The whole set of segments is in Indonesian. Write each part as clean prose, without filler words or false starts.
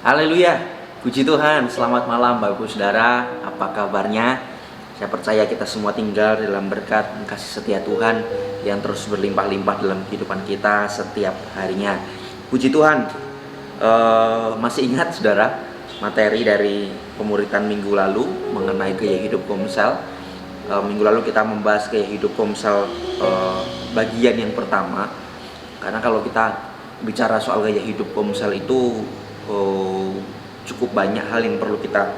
Haleluya, puji Tuhan, selamat malam Bapak Ibu Saudara, apa kabarnya? Saya percaya kita semua tinggal dalam berkat dan kasih setia Tuhan yang terus berlimpah-limpah dalam kehidupan kita setiap harinya. Puji Tuhan, masih ingat Saudara materi dari pemuritan minggu lalu mengenai gaya hidup Komsel. Minggu lalu kita membahas gaya hidup Komsel bagian yang pertama. Karena kalau kita bicara soal gaya hidup Komsel itu cukup banyak hal yang perlu kita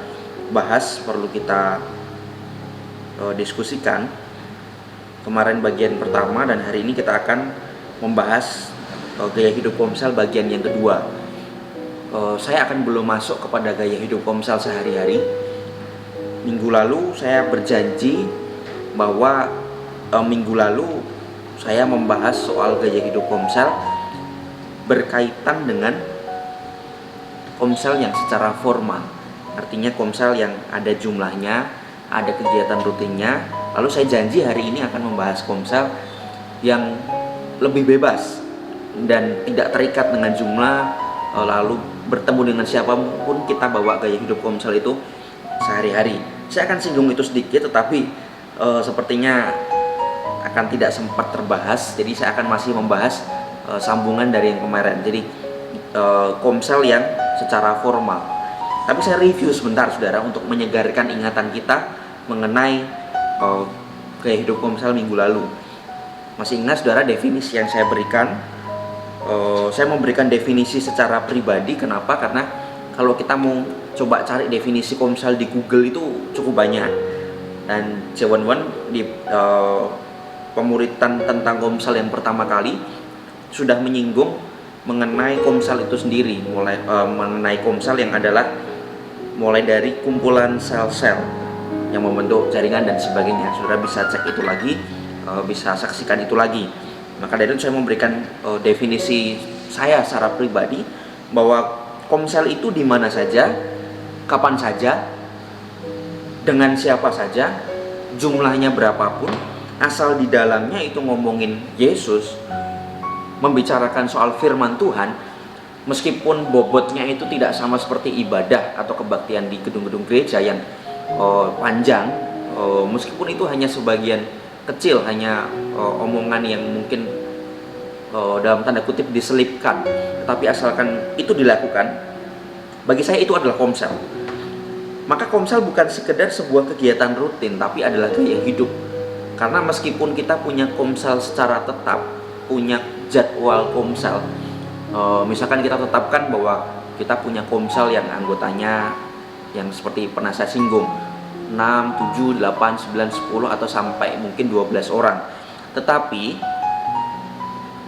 bahas, perlu kita diskusikan. Kemarin bagian pertama dan hari ini kita akan membahas gaya hidup Komsel bagian yang kedua. Saya akan belum masuk kepada gaya hidup Komsel sehari-hari. Minggu lalu saya berjanji bahwa minggu lalu saya membahas soal gaya hidup Komsel berkaitan dengan Komsel yang secara formal, artinya Komsel yang ada jumlahnya, ada kegiatan rutinnya. Lalu saya janji hari ini akan membahas Komsel yang lebih bebas dan tidak terikat dengan jumlah, lalu bertemu dengan siapapun kita bawa gaya hidup Komsel itu sehari-hari. Saya akan singgung itu sedikit, tetapi sepertinya akan tidak sempat terbahas. Jadi saya akan masih membahas sambungan dari yang kemarin. Jadi Komsel yang secara formal. Tapi saya review sebentar Saudara untuk menyegarkan ingatan kita mengenai gaya hidup Komsel minggu lalu. Masih ingat Saudara definisi yang saya berikan? Saya memberikan definisi secara pribadi. Kenapa? Karena kalau kita mau coba cari definisi Komsel di Google itu cukup banyak. Dan J11 di pemuritan tentang Komsel yang pertama kali sudah menyinggung mengenai Komsel itu sendiri, mengenai Komsel yang adalah mulai dari kumpulan sel-sel yang membentuk jaringan dan sebagainya. Saudara bisa cek itu lagi, bisa saksikan itu lagi. Maka dari itu saya memberikan definisi saya secara pribadi bahwa Komsel itu di mana saja, kapan saja, dengan siapa saja, jumlahnya berapapun, asal di dalamnya itu ngomongin Yesus, membicarakan soal firman Tuhan, meskipun bobotnya itu tidak sama seperti ibadah atau kebaktian di gedung-gedung gereja yang panjang, meskipun itu hanya sebagian kecil, hanya omongan yang mungkin dalam tanda kutip diselipkan, tetapi asalkan itu dilakukan, bagi saya itu adalah Komsel. Maka Komsel bukan sekedar sebuah kegiatan rutin, tapi adalah gaya hidup. Karena meskipun kita punya Komsel secara tetap, punya jadwal Komsel, misalkan kita tetapkan bahwa kita punya Komsel yang anggotanya yang seperti pernah saya singgung 6, 7, 8, 9, 10 atau sampai mungkin 12 orang. Tetapi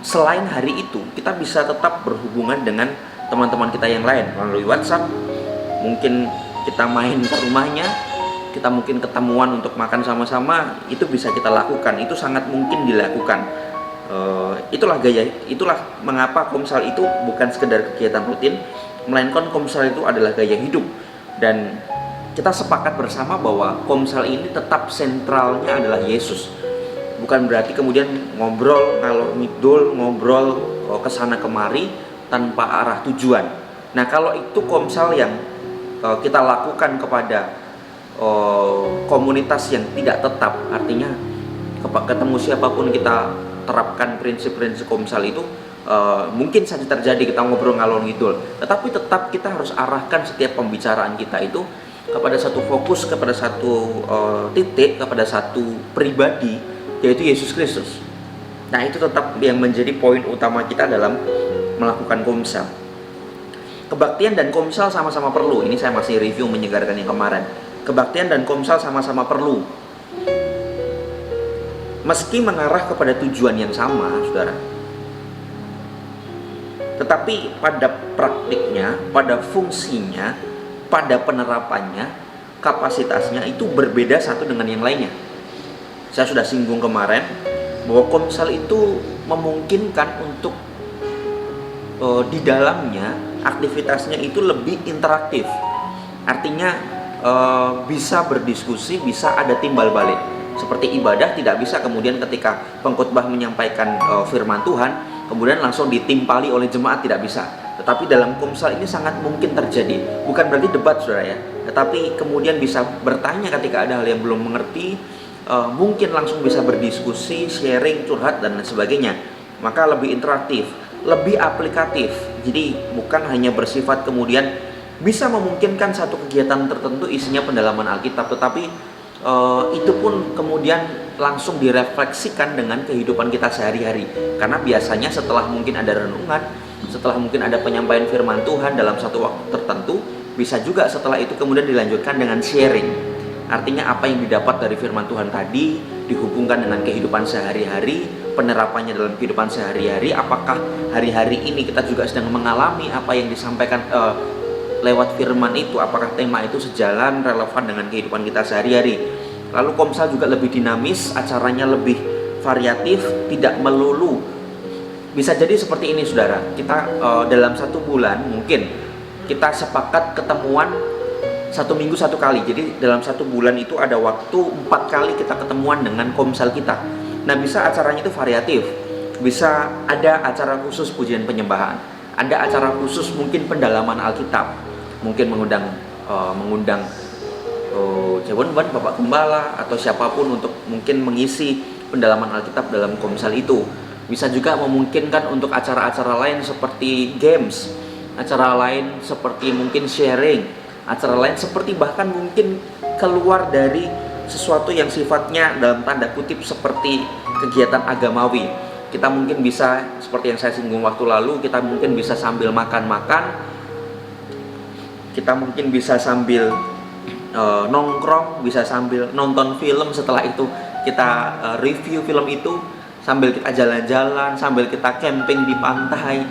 selain hari itu kita bisa tetap berhubungan dengan teman-teman kita yang lain melalui WhatsApp. Mungkin kita main ke rumahnya, kita mungkin ketemuan untuk makan sama-sama, itu bisa kita lakukan, itu sangat mungkin dilakukan. Itulah mengapa Komsel itu bukan sekedar kegiatan rutin, melainkan Komsel itu adalah gaya hidup. Dan kita sepakat bersama bahwa Komsel ini tetap sentralnya adalah Yesus. Bukan berarti kemudian ngobrol ngalor ngidul, ngobrol kesana kemari tanpa arah tujuan. Nah, kalau itu Komsel yang kita lakukan kepada komunitas yang tidak tetap, artinya ketemu siapapun kita terapkan prinsip-prinsip Komsel itu, mungkin saja terjadi kita ngobrol ngalor ngidul, tetapi tetap kita harus arahkan setiap pembicaraan kita itu kepada satu fokus, kepada satu titik, kepada satu pribadi, yaitu Yesus Kristus. Nah, itu tetap yang menjadi poin utama kita dalam melakukan Komsel. Kebaktian dan Komsel sama-sama perlu. Ini saya masih review menyegarkan yang kemarin. Kebaktian dan Komsel sama-sama perlu, meski mengarah kepada tujuan yang sama, Saudara. Tetapi pada praktiknya, pada fungsinya, pada penerapannya, kapasitasnya itu berbeda satu dengan yang lainnya. Saya sudah singgung kemarin bahwa Komsel itu memungkinkan untuk di dalamnya aktivitasnya itu lebih interaktif. Artinya bisa berdiskusi, bisa ada timbal balik. Seperti ibadah tidak bisa kemudian ketika pengkhotbah menyampaikan firman Tuhan kemudian langsung ditimpali oleh jemaat, tidak bisa. Tetapi dalam Komsel ini sangat mungkin terjadi. Bukan berarti debat, saudara ya, tetapi kemudian bisa bertanya ketika ada hal yang belum mengerti, mungkin langsung bisa berdiskusi, sharing, curhat, dan lain sebagainya. Maka lebih interaktif, lebih aplikatif. Jadi bukan hanya bersifat kemudian bisa memungkinkan satu kegiatan tertentu isinya pendalaman Alkitab, tetapi itu pun kemudian langsung direfleksikan dengan kehidupan kita sehari-hari. Karena biasanya setelah mungkin ada renungan, setelah mungkin ada penyampaian firman Tuhan dalam satu waktu tertentu, bisa juga setelah itu kemudian dilanjutkan dengan sharing. Artinya apa yang didapat dari firman Tuhan tadi dihubungkan dengan kehidupan sehari-hari, penerapannya dalam kehidupan sehari-hari. Apakah hari-hari ini kita juga sedang mengalami apa yang disampaikan lewat firman itu, apakah tema itu sejalan, relevan dengan kehidupan kita sehari-hari. Lalu Komsel juga lebih dinamis, acaranya lebih variatif, tidak melulu. Bisa jadi seperti ini, saudara, kita dalam satu bulan mungkin kita sepakat ketemuan 1 minggu 1 kali. Jadi dalam 1 bulan itu ada waktu 4 kali kita ketemuan dengan Komsel kita. Nah, bisa acaranya itu variatif, bisa ada acara khusus pujian penyembahan, ada acara khusus mungkin pendalaman Alkitab, mungkin mengundang Cewon-Wan, Bapak Gembala, atau siapapun untuk mungkin mengisi pendalaman Alkitab dalam Komsel itu. Bisa juga memungkinkan untuk acara-acara lain seperti games, acara lain seperti mungkin sharing, acara lain seperti bahkan mungkin keluar dari sesuatu yang sifatnya dalam tanda kutip seperti kegiatan agamawi. Kita mungkin bisa, seperti yang saya singgung waktu lalu, kita mungkin bisa sambil makan-makan, kita mungkin bisa sambil nongkrong, bisa sambil nonton film, setelah itu kita review film itu, sambil kita jalan-jalan, sambil kita camping di pantai,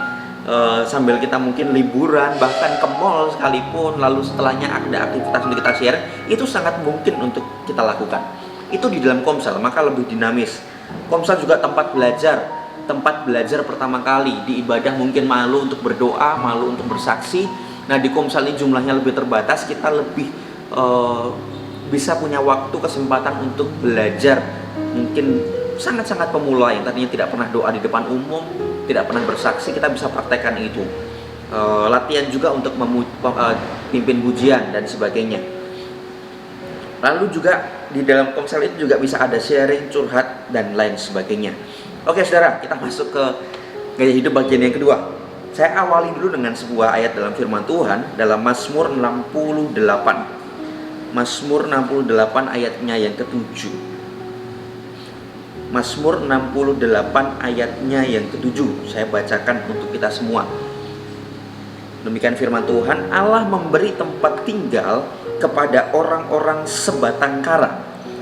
sambil kita mungkin liburan, bahkan ke mall sekalipun, lalu setelahnya ada aktivitas untuk kita share, itu sangat mungkin untuk kita lakukan. Itu di dalam Komsel, maka lebih dinamis. Komsel juga tempat belajar pertama kali. Di ibadah mungkin malu untuk berdoa, malu untuk bersaksi. Nah, di Komsel ini jumlahnya lebih terbatas, kita lebih bisa punya waktu, kesempatan untuk belajar. Mungkin sangat-sangat pemula yang tadinya tidak pernah doa di depan umum, tidak pernah bersaksi, kita bisa praktekkan itu. Latihan juga untuk pimpin pujian dan sebagainya. Lalu juga di dalam Komsel itu juga bisa ada sharing, curhat, dan lain sebagainya. Oke, saudara, kita masuk ke gaya hidup bagian yang kedua. Saya awali dulu dengan sebuah ayat dalam firman Tuhan dalam Mazmur 68. Mazmur 68 ayatnya yang ke-7. Mazmur 68 ayatnya yang ke-7. Saya bacakan untuk kita semua. Demikian firman Tuhan, Allah memberi tempat tinggal kepada orang-orang sebatang kara.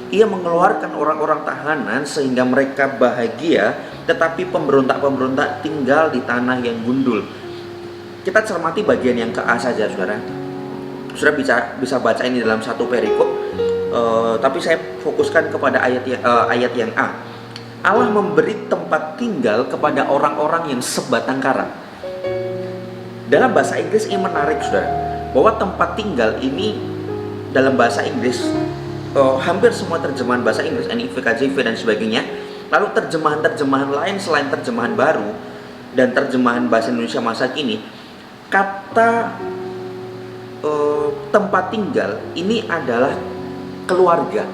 Ia mengeluarkan orang-orang tahanan sehingga mereka bahagia, tetapi pemberontak-pemberontak tinggal di tanah yang gundul. Kita cermati bagian yang ke A saja, saudara. Saudara bisa baca ini dalam satu perikop, tapi saya fokuskan kepada ayat yang A. Allah memberi tempat tinggal kepada orang-orang yang sebatang kara. Dalam bahasa Inggris ini menarik, saudara, bahwa tempat tinggal ini dalam bahasa Inggris, hampir semua terjemahan bahasa Inggris, NIV, KJV, dan sebagainya, lalu terjemahan-terjemahan lain selain terjemahan baru dan terjemahan bahasa Indonesia masa kini, kata tempat tinggal ini adalah keluarga.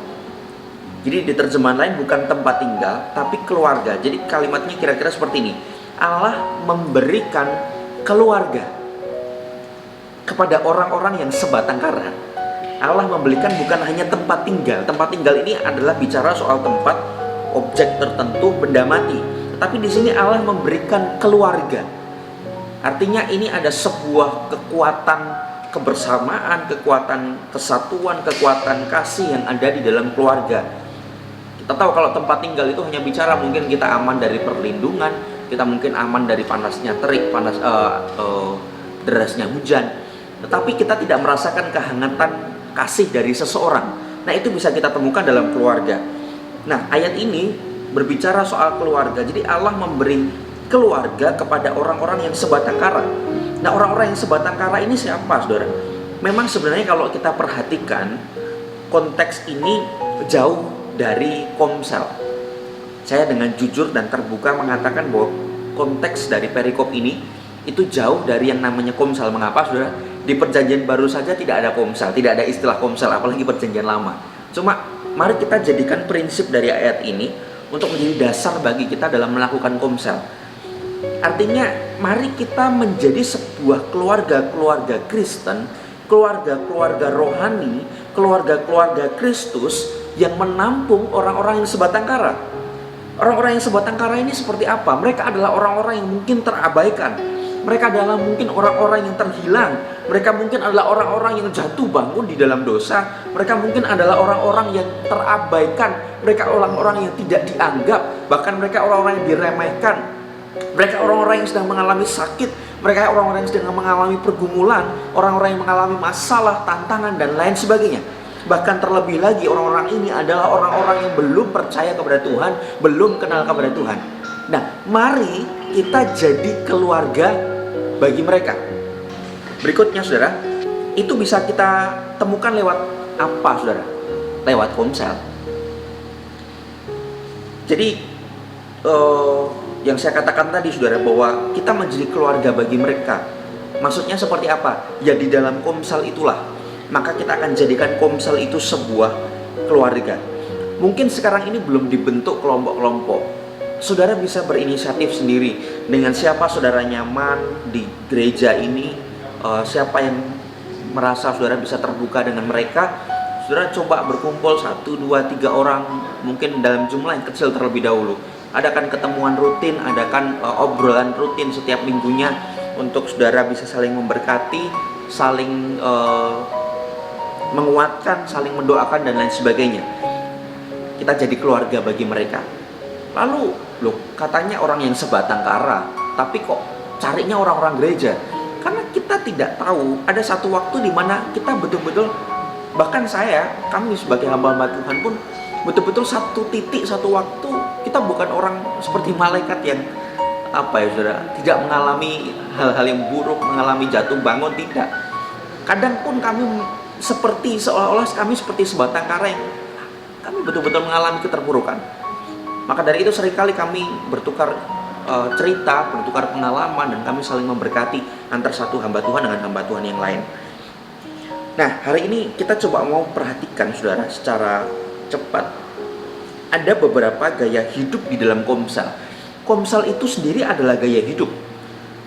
Jadi di terjemahan lain bukan tempat tinggal, tapi keluarga. Jadi kalimatnya kira-kira seperti ini: Allah memberikan keluarga kepada orang-orang yang sebatang kara. Allah memberikan bukan hanya tempat tinggal. Tempat tinggal ini adalah bicara soal tempat, objek tertentu, benda mati. Tapi di sini Allah memberikan keluarga. Artinya ini ada sebuah kekuatan kebersamaan, kekuatan kesatuan, kekuatan kasih yang ada di dalam keluarga. Kita tahu kalau tempat tinggal itu hanya bicara mungkin kita aman dari perlindungan, kita mungkin aman dari panasnya terik, derasnya hujan. Tetapi kita tidak merasakan kehangatan kasih dari seseorang. Nah, itu bisa kita temukan dalam keluarga. Nah, ayat ini berbicara soal keluarga. Jadi Allah memberi keluarga kepada orang-orang yang sebatang kara. Nah, orang-orang yang sebatang kara ini siapa, saudara? Memang sebenarnya kalau kita perhatikan, konteks ini jauh dari Komsel. Saya dengan jujur dan terbuka mengatakan bahwa konteks dari perikop ini Itu jauh dari yang namanya komsel. Mengapa, saudara? Di perjanjian baru saja tidak ada komsel, tidak ada istilah komsel, apalagi perjanjian lama. Cuma mari kita jadikan prinsip dari ayat ini untuk menjadi dasar bagi kita dalam melakukan komsel. Artinya mari kita menjadi sebuah keluarga-keluarga Kristen, keluarga-keluarga rohani, keluarga-keluarga Kristus yang menampung orang-orang yang sebatang kara. Orang-orang yang sebatang kara ini seperti apa? Mereka adalah orang-orang yang mungkin terabaikan. Mereka adalah mungkin orang-orang yang terhilang. Mereka mungkin adalah orang-orang yang jatuh bangun di dalam dosa. Mereka mungkin adalah orang-orang yang terabaikan. Mereka orang-orang yang tidak dianggap. Bahkan mereka orang-orang yang diremehkan. Mereka orang-orang yang sedang mengalami sakit. Mereka orang-orang yang sedang mengalami pergumulan. Orang-orang yang mengalami masalah, tantangan, dan lain sebagainya. Bahkan terlebih lagi orang-orang ini adalah orang-orang yang belum percaya kepada Tuhan, belum kenal kepada Tuhan. Nah, mari kita jadi keluarga bagi mereka. Berikutnya, saudara, itu bisa kita temukan lewat apa, saudara? Lewat komsel. Jadi, yang saya katakan tadi, saudara, bahwa kita menjadi keluarga bagi mereka. Maksudnya seperti apa? Ya, di dalam komsel itulah maka kita akan jadikan komsel itu sebuah keluarga. Mungkin sekarang ini belum dibentuk kelompok-kelompok. Saudara bisa berinisiatif sendiri dengan siapa saudara nyaman di gereja ini, siapa yang merasa saudara bisa terbuka dengan mereka. Saudara coba berkumpul 1, 2, 3 orang, mungkin dalam jumlah yang kecil terlebih dahulu. Adakan ketemuan rutin, adakan obrolan rutin setiap minggunya untuk saudara bisa saling memberkati, saling menguatkan, saling mendoakan, dan lain sebagainya. Kita jadi keluarga bagi mereka. Lalu, katanya orang yang sebatang kara, tapi kok carinya orang-orang gereja? Karena kita tidak tahu, ada satu waktu di mana kita betul-betul, bahkan kami sebagai hamba-hamba Tuhan pun, betul-betul satu titik, satu waktu, kita bukan orang seperti malaikat yang saudara, tidak mengalami hal-hal yang buruk, mengalami jatuh bangun, tidak. Kadang pun kami seperti seolah-olah kami seperti sebatang kara yang kami betul-betul mengalami keterpurukan. Maka dari itu seringkali kami bertukar cerita, bertukar pengalaman, dan kami saling memberkati antar satu hamba Tuhan dengan hamba Tuhan yang lain. Nah, hari ini kita coba mau perhatikan, saudara, secara cepat. Ada beberapa gaya hidup di dalam komsel. Komsel itu sendiri adalah gaya hidup.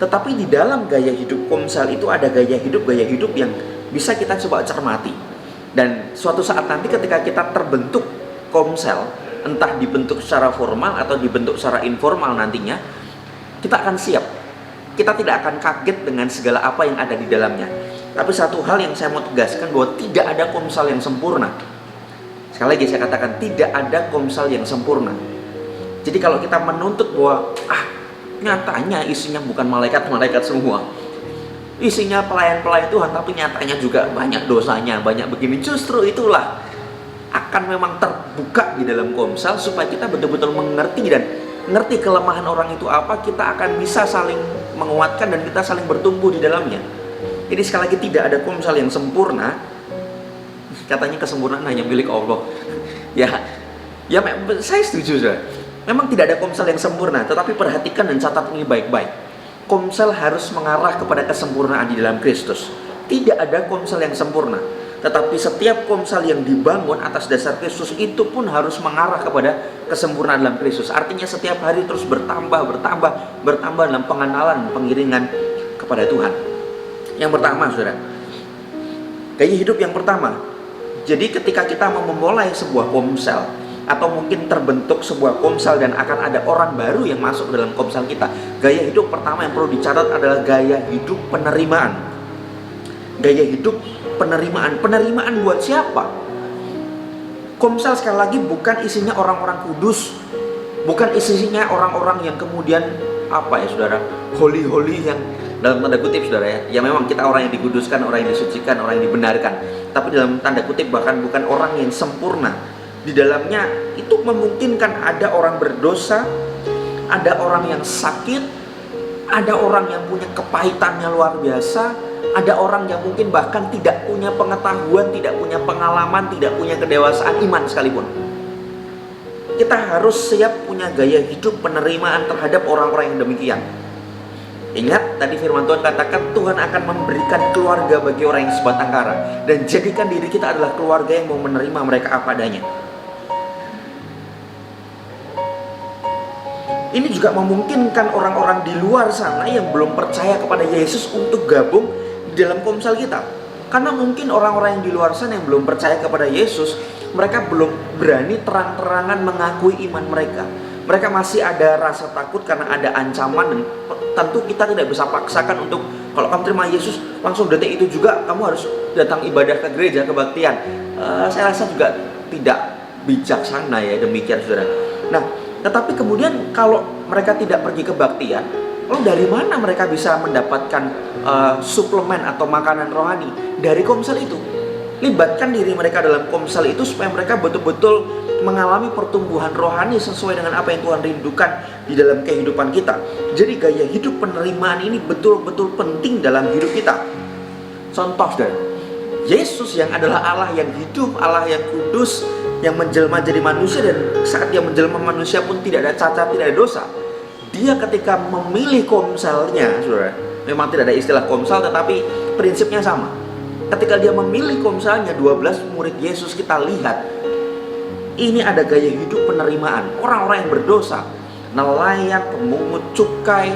Tetapi di dalam gaya hidup komsel itu ada gaya hidup yang bisa kita coba cermati. Dan suatu saat nanti ketika kita terbentuk komsel, entah dibentuk secara formal atau dibentuk secara informal nantinya, kita akan siap. Kita tidak akan kaget dengan segala apa yang ada di dalamnya. Tapi satu hal yang saya mau tegaskan, bahwa tidak ada komsel yang sempurna. Sekali lagi saya katakan, tidak ada komsel yang sempurna. Jadi kalau kita menuntut bahwa nyatanya isinya bukan malaikat-malaikat semua, isinya pelayan-pelayan Tuhan, tapi nyatanya juga banyak dosanya, banyak begini, justru itulah akan memang terbuka di dalam komsel supaya kita betul-betul mengerti dan ngerti kelemahan orang itu apa. Kita akan bisa saling menguatkan dan kita saling bertumbuh di dalamnya. Jadi sekali lagi, tidak ada komsel yang sempurna. Katanya kesempurnaan hanya milik Allah. ya saya setuju, saudara. Memang tidak ada komsel yang sempurna, tetapi perhatikan dan catat ini baik-baik. Komsel harus mengarah kepada kesempurnaan di dalam Kristus. Tidak ada komsel yang sempurna, tetapi setiap komsel yang dibangun atas dasar Kristus itu pun harus mengarah kepada kesempurnaan dalam Kristus. Artinya setiap hari terus bertambah dalam pengenalan, pengiringan kepada Tuhan. Yang pertama, saudara, gaya hidup yang pertama. Jadi ketika kita mau memulai sebuah komsel, atau mungkin terbentuk sebuah komsel dan akan ada orang baru yang masuk dalam komsel kita, gaya hidup pertama yang perlu dicatat adalah gaya hidup penerimaan. Gaya hidup penerimaan. Penerimaan buat siapa? Komsel sekali lagi bukan isinya orang-orang kudus, bukan isinya orang-orang yang kemudian saudara, holy yang dalam tanda kutip, saudara, ya memang kita orang yang dikuduskan, orang yang disucikan, orang yang dibenarkan, tapi dalam tanda kutip bahkan bukan orang yang sempurna. Di dalamnya itu memungkinkan ada orang berdosa, ada orang yang sakit, ada orang yang punya kepahitannya luar biasa, ada orang yang mungkin bahkan tidak punya pengetahuan, tidak punya pengalaman, tidak punya kedewasaan iman sekalipun. Kita harus siap punya gaya hidup penerimaan terhadap orang-orang yang demikian. Ingat tadi firman Tuhan katakan Tuhan akan memberikan keluarga bagi orang yang sebatang kara, dan jadikan diri kita adalah keluarga yang mau menerima mereka apa adanya. Ini juga memungkinkan orang-orang di luar sana yang belum percaya kepada Yesus untuk gabung di dalam komsel kita. Karena mungkin orang-orang yang di luar sana yang belum percaya kepada Yesus, mereka belum berani terang-terangan mengakui iman mereka. Mereka masih ada rasa takut karena ada ancaman, dan tentu kita tidak bisa paksakan untuk kalau kamu terima Yesus langsung detik itu juga kamu harus datang ibadah ke gereja, kebaktian. Saya rasa juga tidak bijaksana ya demikian, saudara. Nah, tetapi kemudian kalau mereka tidak pergi kebaktian, lalu dari mana mereka bisa mendapatkan suplemen atau makanan rohani? Dari komsel itu. Libatkan diri mereka dalam komsel itu supaya mereka betul-betul mengalami pertumbuhan rohani sesuai dengan apa yang Tuhan rindukan di dalam kehidupan kita. Jadi gaya hidup penerimaan ini betul-betul penting dalam hidup kita. Contoh, saudara, Yesus yang adalah Allah yang hidup, Allah yang kudus, yang menjelma jadi manusia, dan saat dia menjelma manusia pun tidak ada cacat, tidak ada dosa. Dia ketika memilih komselnya, saudara, memang tidak ada istilah komsel tetapi prinsipnya sama. Ketika dia memilih komselnya 12 murid Yesus, kita lihat ini ada gaya hidup penerimaan. Orang-orang yang berdosa, nelayan, pemungut cukai,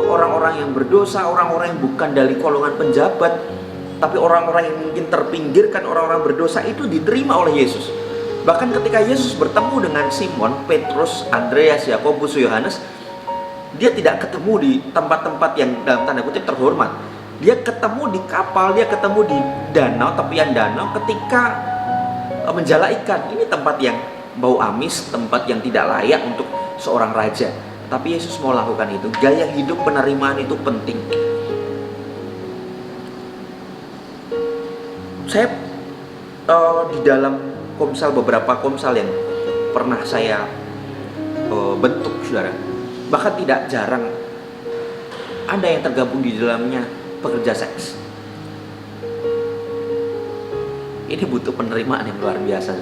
orang-orang yang berdosa, orang-orang yang bukan dari golongan penjabat, tapi orang-orang yang mungkin terpinggirkan, orang-orang berdosa itu diterima oleh Yesus. Bahkan ketika Yesus bertemu dengan Simon, Petrus, Andreas, Yakobus, Yohanes, dia tidak ketemu di tempat-tempat yang dalam tanda kutip terhormat. Dia ketemu di kapal, dia ketemu di danau, tepian danau ketika menjala ikan. Ini tempat yang bau amis, tempat yang tidak layak untuk seorang raja. Tapi Yesus mau lakukan itu. Gaya hidup penerimaan itu penting. Saya di dalam komsel, beberapa komsel yang pernah saya bentuk, saudara, bahkan tidak jarang ada yang tergabung di dalamnya pekerja seks. Ini butuh penerimaan yang luar biasa.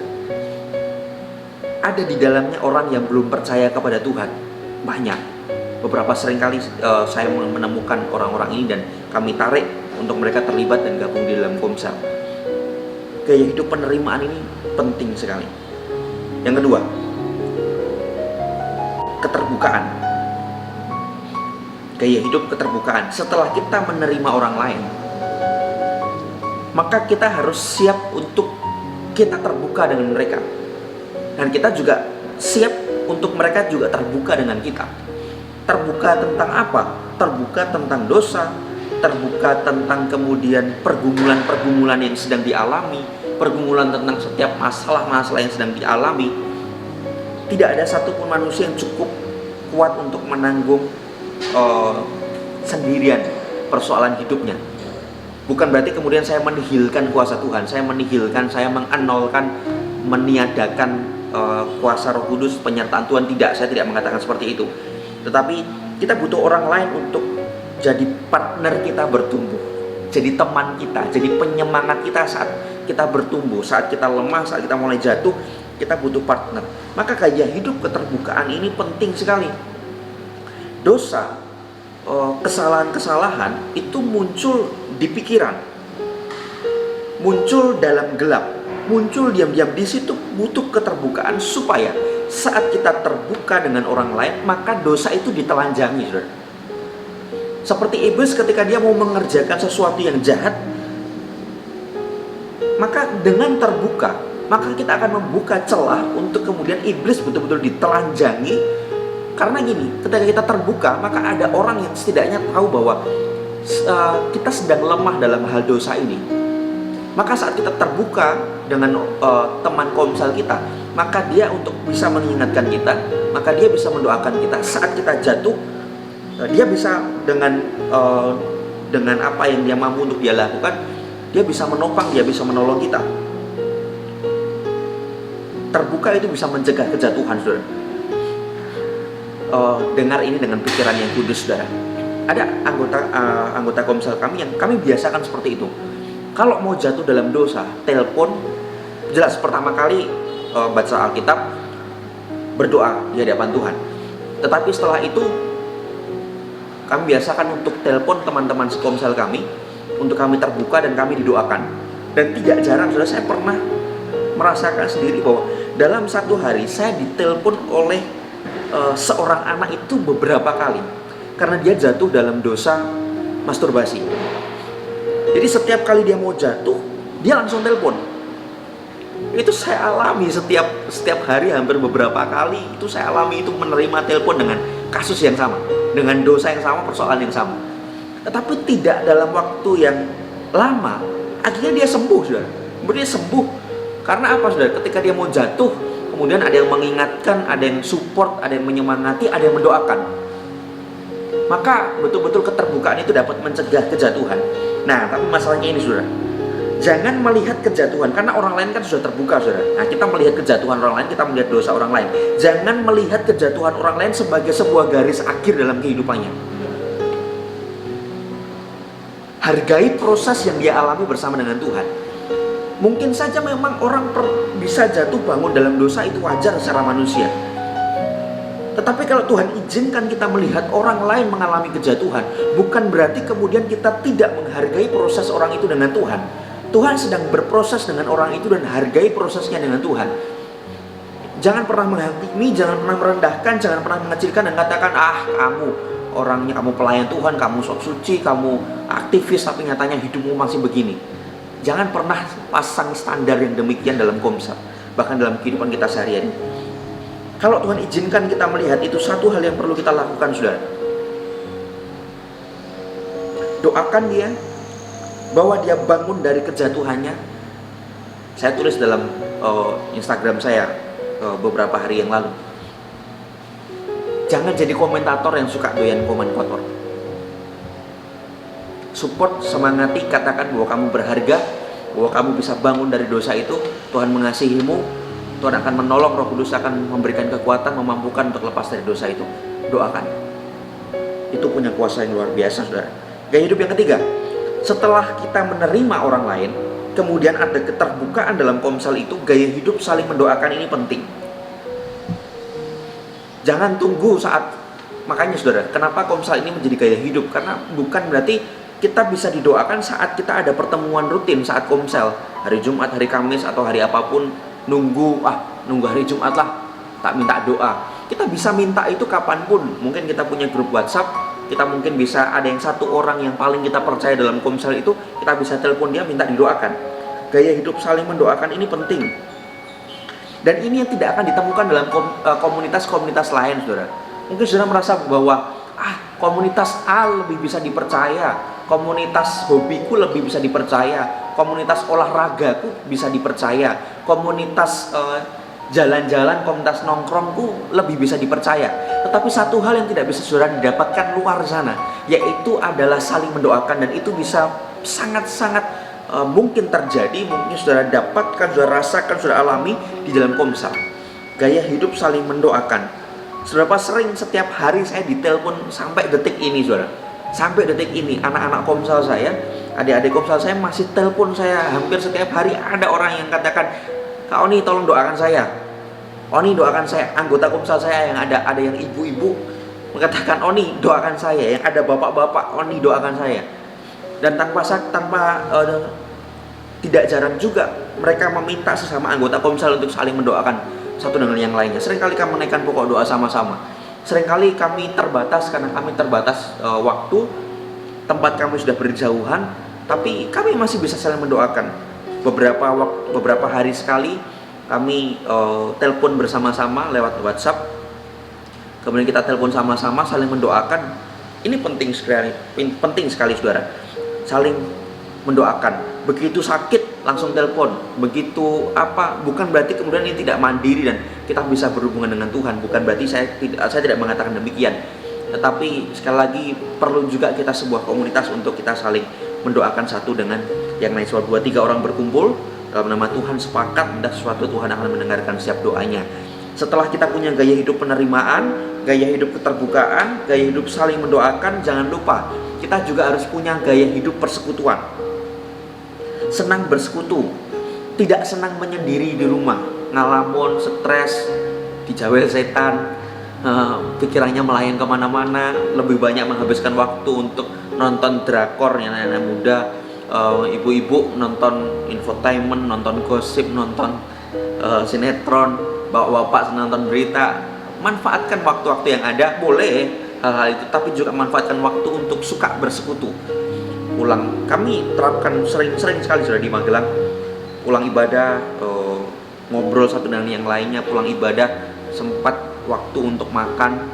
Ada di dalamnya orang yang belum percaya kepada Tuhan, banyak. Beberapa seringkali saya menemukan orang-orang ini dan kami tarik untuk mereka terlibat dan gabung di dalam komsel. Gaya hidup penerimaan ini penting sekali. Yang kedua, keterbukaan. Gaya hidup keterbukaan. Setelah kita menerima orang lain, maka kita harus siap untuk kita terbuka dengan mereka. Dan kita juga siap untuk mereka juga terbuka dengan kita. Terbuka tentang apa? Terbuka tentang dosa, terbuka tentang kemudian pergumulan-pergumulan yang sedang dialami, pergumulan tentang setiap masalah-masalah yang sedang dialami. Tidak ada satupun manusia yang cukup kuat untuk menanggung sendirian persoalan hidupnya. Bukan berarti kemudian saya menihilkan kuasa Tuhan, saya menihilkan, saya menganolkan, meniadakan kuasa Roh Kudus, penyertaan Tuhan. Tidak, saya tidak mengatakan seperti itu. Tetapi kita butuh orang lain untuk jadi partner kita bertumbuh, jadi teman kita, jadi penyemangat kita saat kita bertumbuh, saat kita lemah, saat kita mulai jatuh, kita butuh partner. Maka gaya hidup keterbukaan ini penting sekali. Dosa, kesalahan-kesalahan itu muncul di pikiran, muncul dalam gelap, muncul diam-diam. Di situ butuh keterbukaan supaya saat kita terbuka dengan orang lain, maka dosa itu ditelanjangi, saudara. Seperti iblis ketika dia mau mengerjakan sesuatu yang jahat, maka dengan terbuka, maka kita akan membuka celah untuk kemudian iblis betul-betul ditelanjangi. Karena gini, ketika kita terbuka, maka ada orang yang setidaknya tahu bahwa kita sedang lemah dalam hal dosa ini. Maka saat kita terbuka dengan teman komsel kita, maka dia untuk bisa mengingatkan kita, maka dia bisa mendoakan kita. Saat kita jatuh, dia bisa dengan apa yang dia mampu untuk dia lakukan, dia bisa menopang, dia bisa menolong kita. Terbuka itu bisa mencegah kejatuhan, saudara. Dengar ini dengan pikiran yang kudus, saudara. Ada anggota komsel kami yang kami biasakan seperti itu. Kalau mau jatuh dalam dosa, telepon, jelas pertama kali baca Alkitab, berdoa di hadapan Tuhan. Tetapi setelah itu kami biasakan untuk telepon teman-teman sekomsel kami, untuk kami terbuka dan kami didoakan. Dan tidak jarang sudah saya pernah merasakan sendiri bahwa dalam satu hari saya ditelepon oleh seorang anak itu beberapa kali karena dia jatuh dalam dosa masturbasi. Jadi setiap kali dia mau jatuh, dia langsung telepon. Itu saya alami setiap hari, hampir beberapa kali itu saya alami, itu menerima telepon dengan kasus yang sama, dengan dosa yang sama, persoalan yang sama. Tetapi tidak dalam waktu yang lama, akhirnya dia sembuh, saudara. Kemudian dia sembuh. Karena apa, saudara? Ketika dia mau jatuh, kemudian ada yang mengingatkan, ada yang support, ada yang menyemangati, ada yang mendoakan. Maka betul-betul keterbukaan itu dapat mencegah kejatuhan. Nah, tapi masalahnya ini, saudara, jangan melihat kejatuhan, karena orang lain kan sudah terbuka, saudara. Nah, kita melihat kejatuhan orang lain, kita melihat dosa orang lain. Jangan melihat kejatuhan orang lain sebagai sebuah garis akhir dalam kehidupannya. Hargai proses yang dia alami bersama dengan Tuhan. Mungkin saja memang orang bisa jatuh bangun dalam dosa, itu wajar secara manusia. Tetapi kalau Tuhan izinkan kita melihat orang lain mengalami kejatuhan, bukan berarti kemudian kita tidak menghargai proses orang itu dengan Tuhan. Tuhan sedang berproses dengan orang itu dan hargai prosesnya dengan Tuhan. Jangan pernah menghakimi, jangan pernah merendahkan, jangan pernah mengecilkan dan katakan, kamu orangnya, kamu pelayan Tuhan, kamu sok suci, kamu aktivis, tapi nyatanya hidupmu masih begini. Jangan pernah pasang standar yang demikian dalam komsel, bahkan dalam kehidupan kita sehari-hari. Kalau Tuhan izinkan kita melihat, itu satu hal yang perlu kita lakukan, saudara. Doakan dia, bahwa dia bangun dari kejatuhannya. Saya tulis dalam Instagram saya beberapa hari yang lalu. Jangan jadi komentator yang suka doyan komen kotor. Support, semangati, katakan bahwa kamu berharga, bahwa kamu bisa bangun dari dosa itu. Tuhan mengasihimu, Tuhan akan menolong, Roh Kudus akan memberikan kekuatan, memampukan untuk lepas dari dosa itu. Doakan. Itu punya kuasa yang luar biasa, saudara. Gaya hidup yang ketiga, setelah kita menerima orang lain, kemudian ada keterbukaan dalam komsel itu, gaya hidup saling mendoakan ini penting. Jangan tunggu saat, makanya saudara, kenapa komsel ini menjadi gaya hidup? Karena bukan berarti kita bisa didoakan saat kita ada pertemuan rutin saat komsel, hari Jumat, hari Kamis, atau hari apapun, nunggu hari Jumat lah, tak minta doa. Kita bisa minta itu kapanpun. Mungkin kita punya grup WhatsApp, kita mungkin bisa ada yang satu orang yang paling kita percaya dalam komsel itu, kita bisa telepon dia, minta didoakan. Gaya hidup saling mendoakan ini penting. Dan ini yang tidak akan ditemukan dalam komunitas-komunitas lain, saudara. Mungkin saudara merasa bahwa komunitas A lebih bisa dipercaya, komunitas hobiku lebih bisa dipercaya, komunitas olahragaku bisa dipercaya, komunitas jalan-jalan, komunitas nongkrongku lebih bisa dipercaya. Tetapi satu hal yang tidak bisa saudara didapatkan luar sana, yaitu adalah saling mendoakan. Dan itu bisa sangat-sangat mungkin terjadi, mungkin saudara dapatkan, saudara rasakan, saudara alami di dalam komsel. Gaya hidup saling mendoakan. Seberapa sering setiap hari saya ditelepon sampai detik ini, saudara. Sampai detik ini anak-anak komsel saya, adik-adik komsel saya masih telepon saya hampir setiap hari. Ada orang yang katakan, Kak Oni tolong doakan saya, Oni doakan saya. Anggota komsel saya yang ada yang ibu-ibu mengatakan, Oni doakan saya. Yang ada bapak-bapak, Oni doakan saya. Dan tidak jarang juga mereka meminta sesama anggota komsel untuk saling mendoakan satu dengan yang lainnya. Seringkali kami menaikkan pokok doa sama-sama. Seringkali kami terbatas karena kami terbatas waktu, tempat kami sudah berjauhan, tapi kami masih bisa saling mendoakan. Beberapa hari sekali kami telepon bersama-sama lewat WhatsApp. Kemudian kita telepon sama-sama saling mendoakan. Ini penting sekali, saudara. Saling mendoakan. Begitu sakit langsung telepon. Begitu bukan berarti kemudian ini tidak mandiri dan kita bisa berhubungan dengan Tuhan. Bukan berarti saya tidak mengatakan demikian. Tetapi sekali lagi perlu juga kita sebuah komunitas untuk kita saling mendoakan satu dengan yang lain. Sebab 2-3 orang berkumpul dalam nama Tuhan sepakat dan sesuatu, Tuhan akan mendengarkan setiap doanya. Setelah kita punya gaya hidup penerimaan, gaya hidup keterbukaan, gaya hidup saling mendoakan, jangan lupa kita juga harus punya gaya hidup persekutuan. Senang bersekutu, tidak senang menyendiri di rumah, ngalamun, stres, dijawel setan, pikirannya melayang kemana-mana, lebih banyak menghabiskan waktu untuk nonton drakor yang anak-anak muda, ibu-ibu nonton infotainment, nonton gosip, nonton sinetron, bapak-bapak nonton berita. Manfaatkan waktu-waktu yang ada, boleh hal-hal itu, tapi juga manfaatkan waktu untuk suka bersekutu. Kami terapkan sering-sering sekali sudah di Magelang, pulang ibadah, ngobrol satu dengan yang lainnya, pulang ibadah sempat waktu untuk makan,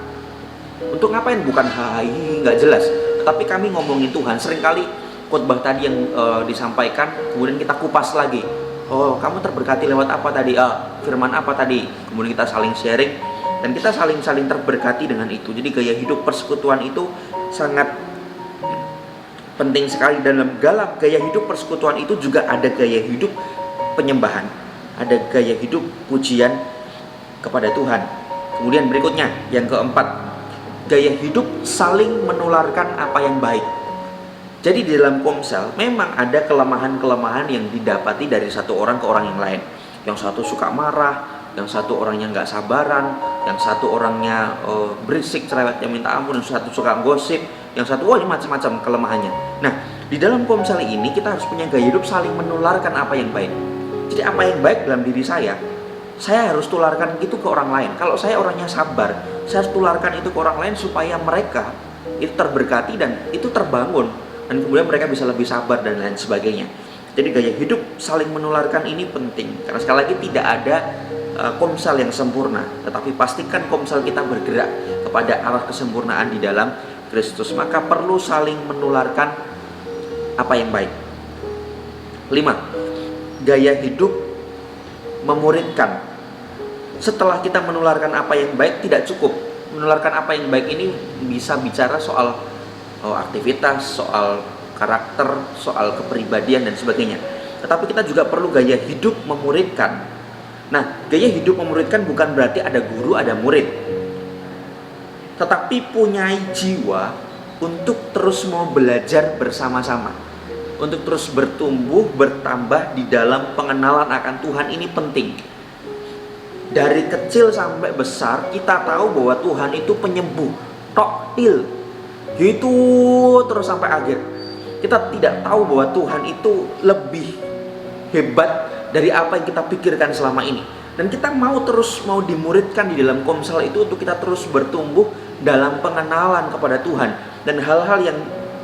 untuk ngapain? Bukan hai nggak jelas, tetapi kami ngomongin Tuhan. Seringkali khotbah tadi yang disampaikan kemudian kita kupas lagi, oh kamu terberkati lewat apa tadi, firman apa tadi, kemudian kita saling sharing dan kita saling terberkati dengan itu. Jadi gaya hidup persekutuan itu sangat penting sekali. Dalam gaya hidup persekutuan itu juga ada gaya hidup penyembahan, ada gaya hidup pujian kepada Tuhan. Kemudian berikutnya yang keempat, gaya hidup saling menularkan apa yang baik. Jadi di dalam komsel memang ada kelemahan-kelemahan yang didapati dari satu orang ke orang yang lain. Yang satu suka marah, yang satu orangnya nggak sabaran, yang satu orangnya berisik, cerewetnya minta ampun, yang satu suka gosip, yang satu macam-macam kelemahannya. Nah, di dalam komsel ini kita harus punya gaya hidup saling menularkan apa yang baik. Jadi apa yang baik dalam diri saya harus tularkan itu ke orang lain. Kalau saya orangnya sabar, saya harus tularkan itu ke orang lain supaya mereka itu terberkati dan itu terbangun, dan kemudian mereka bisa lebih sabar dan lain sebagainya. Jadi gaya hidup saling menularkan ini penting, karena sekali lagi tidak ada komsel yang sempurna, tetapi pastikan komsel kita bergerak kepada arah kesempurnaan di dalam Kristus, maka perlu saling menularkan apa yang baik. 5. Gaya hidup memuridkan. Setelah kita menularkan apa yang baik tidak cukup. Menularkan apa yang baik ini bisa bicara soal aktivitas, soal karakter, soal kepribadian dan sebagainya. Tetapi kita juga perlu gaya hidup memuridkan. Nah, gaya hidup memuridkan bukan berarti ada guru, ada murid, tetapi punya jiwa untuk terus mau belajar bersama-sama, untuk terus bertumbuh, bertambah di dalam pengenalan akan Tuhan. Ini penting. Dari kecil sampai besar kita tahu bahwa Tuhan itu penyembuh, toktil, gitu terus sampai akhir. Kita tidak tahu bahwa Tuhan itu lebih hebat dari apa yang kita pikirkan selama ini. Dan kita mau dimuridkan di dalam komsel itu untuk kita terus bertumbuh dalam pengenalan kepada Tuhan. Dan hal-hal yang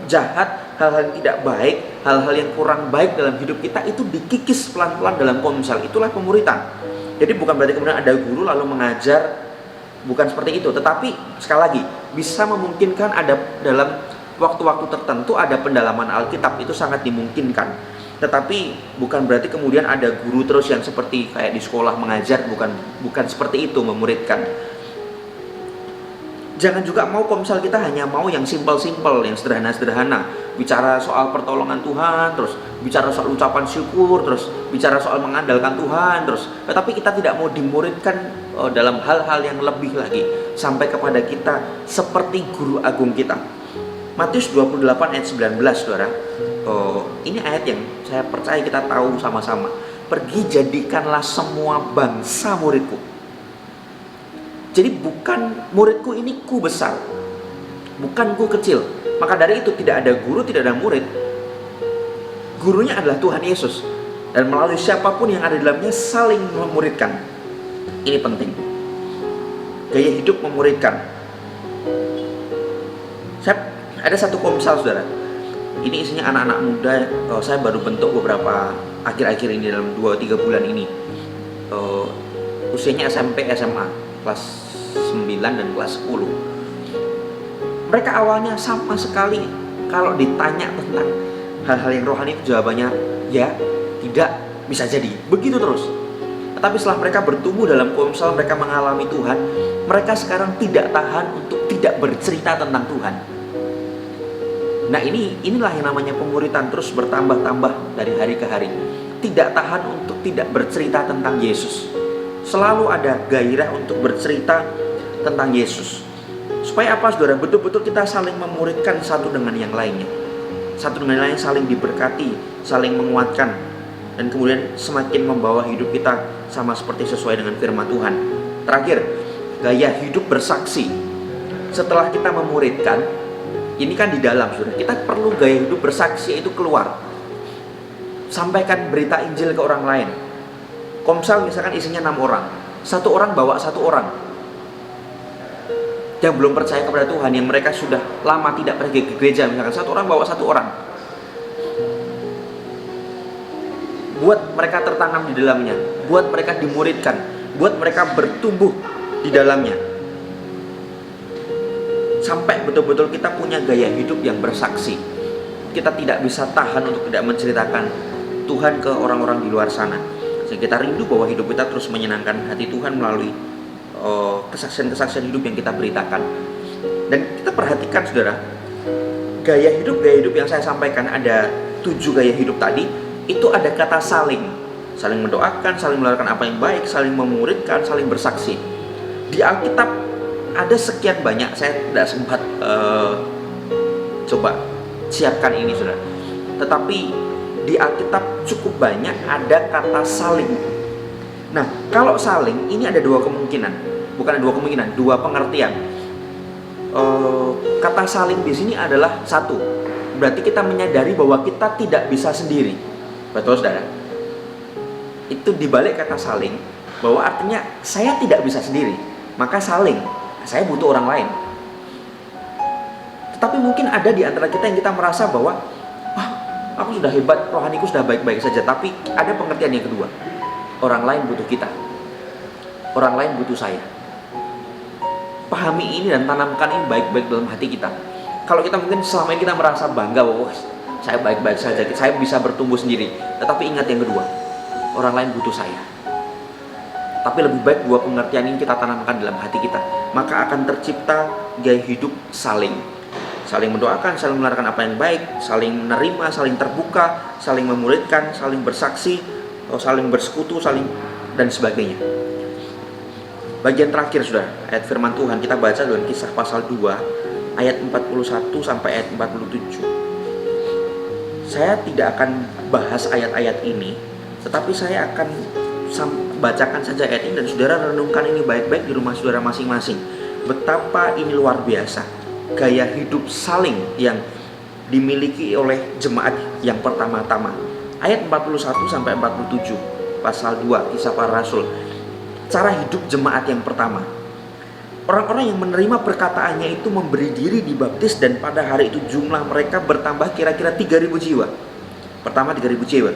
jahat, hal-hal yang tidak baik, hal-hal yang kurang baik dalam hidup kita itu dikikis pelan-pelan dalam komsel. Itulah pemuritan. Jadi bukan berarti kemudian ada guru lalu mengajar, bukan seperti itu. Tetapi sekali lagi bisa memungkinkan ada dalam waktu-waktu tertentu ada pendalaman Alkitab, itu sangat dimungkinkan. Tetapi bukan berarti kemudian ada guru terus yang seperti kayak di sekolah mengajar, bukan seperti itu memuridkan. Jangan juga mau komsel kita hanya mau yang simpel-simpel, yang sederhana-sederhana, bicara soal pertolongan Tuhan, terus bicara soal ucapan syukur, terus bicara soal mengandalkan Tuhan, terus tetapi kita tidak mau dimuridkan dalam hal-hal yang lebih lagi, sampai kepada kita seperti guru agung kita. Matius 28 ayat 19, saudara. Ini ayat yang saya percaya kita tahu sama-sama. Pergi jadikanlah semua bangsa muridku. Jadi bukan muridku ini ku besar, bukan ku kecil. Maka dari itu tidak ada guru, tidak ada murid. Gurunya adalah Tuhan Yesus. Dan melalui siapapun yang ada di dalamnya saling memuridkan. Ini penting. Gaya hidup memuridkan. Ada satu komsel, saudara. Ini isinya anak-anak muda. Saya baru bentuk beberapa akhir-akhir ini dalam 2-3 bulan ini. Usianya SMP, SMA, kelas 9 dan kelas 10. Mereka awalnya sama sekali kalau ditanya tentang hal-hal yang rohani itu jawabannya ya, tidak, bisa jadi, begitu terus. Tetapi setelah mereka bertumbuh dalam komsel, mereka mengalami Tuhan, mereka sekarang tidak tahan untuk tidak bercerita tentang Tuhan. Nah inilah yang namanya pemuritan, terus bertambah-tambah dari hari ke hari. Tidak tahan untuk tidak bercerita tentang Yesus. Selalu ada gairah untuk bercerita tentang Yesus. Supaya apa, saudara? Betul-betul kita saling memuridkan satu dengan yang lainnya. Satu dengan yang lain saling diberkati, saling menguatkan, dan kemudian semakin membawa hidup kita sama seperti sesuai dengan firman Tuhan. Terakhir, gaya hidup bersaksi. Setelah kita memuridkan, ini kan di dalam sudah, kita perlu gaya hidup bersaksi itu keluar. Sampaikan berita Injil ke orang lain. Komsel misalkan isinya 6 orang, 1 orang bawa 1 orang yang belum percaya kepada Tuhan, yang mereka sudah lama tidak pergi ke gereja, misalkan 1 orang bawa 1 orang. Buat mereka tertanam di dalamnya, buat mereka dimuridkan, buat mereka bertumbuh di dalamnya, sampai betul-betul kita punya gaya hidup yang bersaksi. Kita tidak bisa tahan untuk tidak menceritakan Tuhan ke orang-orang di luar sana. Sehingga kita rindu bahwa hidup kita terus menyenangkan hati Tuhan melalui kesaksian-kesaksian hidup yang kita beritakan. Dan kita perhatikan saudara, gaya hidup yang saya sampaikan, ada 7 gaya hidup tadi, itu ada kata saling mendoakan, saling melakukan apa yang baik, saling memuridkan, saling bersaksi. Di Alkitab ada sekian banyak, saya tidak sempat coba siapkan ini saudara, tetapi di Alkitab cukup banyak ada kata saling. Nah, kalau saling ini ada 2 kemungkinan, bukan 2 kemungkinan, 2 pengertian. Kata saling di sini adalah 1, berarti kita menyadari bahwa kita tidak bisa sendiri. Betul saudara? Itu dibalik kata saling, bahwa artinya saya tidak bisa sendiri, maka saling, saya butuh orang lain. Tetapi mungkin ada di antara kita yang kita merasa bahwa aku sudah hebat, rohaniku sudah baik-baik saja. Tapi ada pengertian yang kedua, orang lain butuh kita, orang lain butuh saya. Pahami ini dan tanamkan ini baik-baik dalam hati kita. Kalau kita mungkin selama ini kita merasa bangga bahwa saya baik-baik saja, saya bisa bertumbuh sendiri. Tetapi ingat yang kedua, orang lain butuh saya. Tapi lebih baik 2 pengertian ini kita tanamkan dalam hati kita, maka akan tercipta gaya hidup saling mendoakan, saling melakukan apa yang baik, saling menerima, saling terbuka, saling memuridkan, saling bersaksi, saling bersekutu, saling dan sebagainya. Bagian terakhir sudah, ayat firman Tuhan kita baca dalam Kisah pasal 2 ayat 41 sampai ayat 47. Saya tidak akan bahas ayat-ayat ini, tetapi saya akan bacakan saja ayat ini dan saudara renungkan ini baik-baik di rumah saudara masing-masing. Betapa ini luar biasa gaya hidup saling yang dimiliki oleh jemaat yang pertama-tama. Ayat 41 sampai 47 pasal 2 Kisah Para Rasul. Cara hidup jemaat yang pertama. Orang-orang yang menerima perkataannya itu memberi diri dibaptis, dan pada hari itu jumlah mereka bertambah kira-kira 3.000 jiwa. Pertama 3.000 jiwa.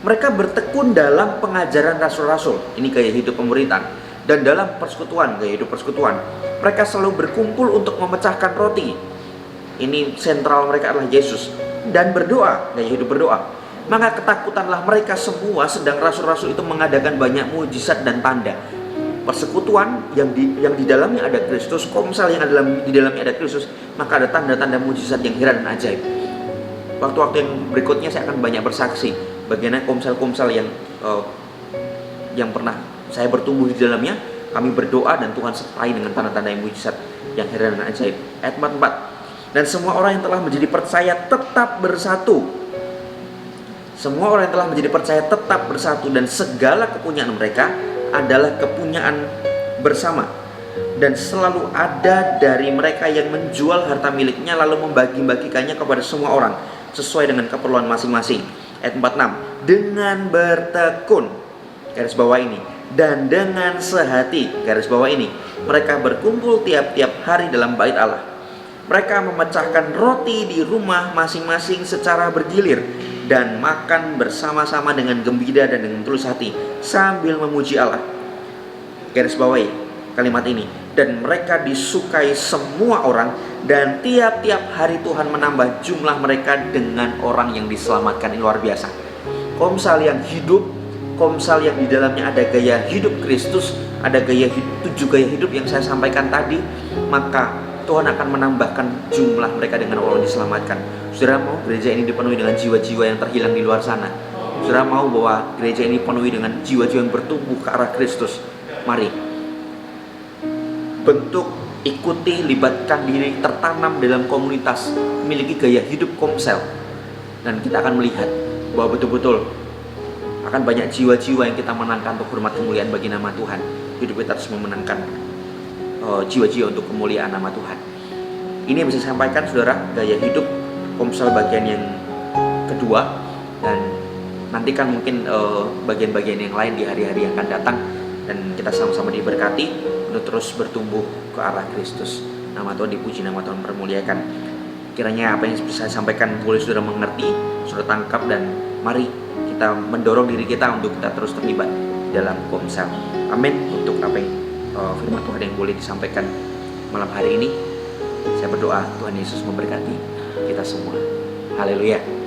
Mereka bertekun dalam pengajaran rasul-rasul. Ini gaya hidup pemuritan. Dan dalam persekutuan, gaya hidup persekutuan. Mereka selalu berkumpul untuk memecahkan roti. Ini sentral mereka adalah Yesus. Dan berdoa, gaya hidup berdoa. Maka ketakutanlah mereka semua sedang rasul-rasul itu mengadakan banyak mujizat dan tanda. Persekutuan yang di dalamnya ada Kristus, komsel yang di dalamnya ada Kristus, maka ada tanda-tanda mujizat yang heran dan ajaib. Waktu-waktu yang berikutnya saya akan banyak bersaksi bagaimana komsel-komsel yang pernah saya bertumbuh di dalamnya. Kami berdoa dan Tuhan sertai dengan tanda-tanda yang mujizat yang heran dan ajaib. Ayat 44. Dan semua orang yang telah menjadi percaya tetap bersatu. Semua orang yang telah menjadi percaya tetap bersatu, dan segala kepunyaan mereka adalah kepunyaan bersama. Dan selalu ada dari mereka yang menjual harta miliknya lalu membagi-bagikannya kepada semua orang sesuai dengan keperluan masing-masing. Ayat 46. Dengan bertekun, garis bawah ini, dan dengan sehati, garis bawah ini, mereka berkumpul tiap-tiap hari dalam bait Allah. Mereka memecahkan roti di rumah masing-masing secara bergilir dan makan bersama-sama dengan gembira dan dengan tulus hati sambil memuji Allah. Garis bawahi kalimat ini. Dan mereka disukai semua orang, dan tiap-tiap hari Tuhan menambah jumlah mereka dengan orang yang diselamatkan. Ini luar biasa. Komsel yang hidup, komsel yang di dalamnya ada gaya hidup Kristus, ada gaya hidup, 7 gaya hidup yang saya sampaikan tadi, maka Tuhan akan menambahkan jumlah mereka dengan orang yang diselamatkan. Saudara mau gereja ini dipenuhi dengan jiwa-jiwa yang terhilang di luar sana? Saudara mau bahwa gereja ini dipenuhi dengan jiwa-jiwa yang bertumbuh ke arah Kristus? Mari bentuk, ikuti, libatkan diri, tertanam dalam komunitas, memiliki gaya hidup komsel, dan kita akan melihat bahwa betul-betul akan banyak jiwa-jiwa yang kita menangkan untuk hormat kemuliaan bagi nama Tuhan. Hidup kita harus memenangkan jiwa-jiwa untuk kemuliaan nama Tuhan. Ini yang bisa saya sampaikan, saudara, gaya hidup Komsel bagian yang kedua, dan nantikan mungkin bagian-bagian yang lain di hari-hari yang akan datang, dan kita sama-sama diberkati untuk terus bertumbuh ke arah Kristus. Nama Tuhan dipuji, nama Tuhan dipermuliakan. Kiranya apa yang bisa saya sampaikan boleh saudara mengerti, saudara tangkap, dan mari kita mendorong diri kita untuk kita terus terlibat dalam Komsel. Amin. Untuk apa yang firman Tuhan yang boleh disampaikan malam hari ini, saya berdoa Tuhan Yesus memberkati kita semua. Haleluya.